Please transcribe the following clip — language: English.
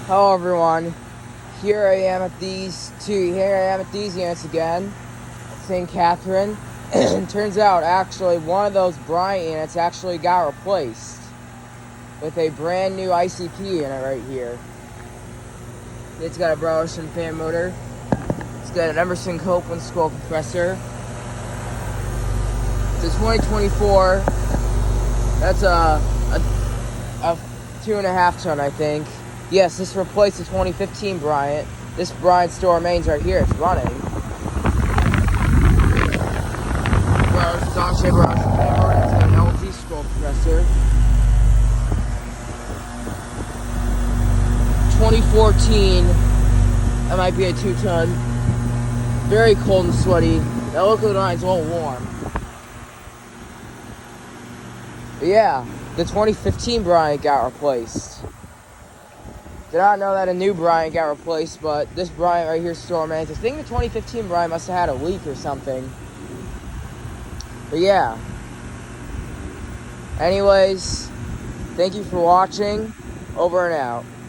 Hello everyone. Here I am at these units again at St. Catherine. Turns out actually one of those Bryant units actually got replaced with a brand new ICP unit right here. It's got a Bryant fan motor. It's got an Emerson Copeland scroll compressor. It's a 2024. That's a 2.5 ton, I think. Yes, this replaced the 2015 Bryant. This Bryant still remains right here. It's running. It's actually a Bryant fan motor. It's got an LG scroll compressor. 2014. That might be a 2-ton. Very cold and sweaty. That liquid line's a little warm. But yeah, the 2015 Bryant got replaced. Did not know that a new Bryant got replaced, but this Bryant right here still remains. I think the 2015 Bryant must have had a leak or something. But yeah. Anyways, thank you for watching. Over and out.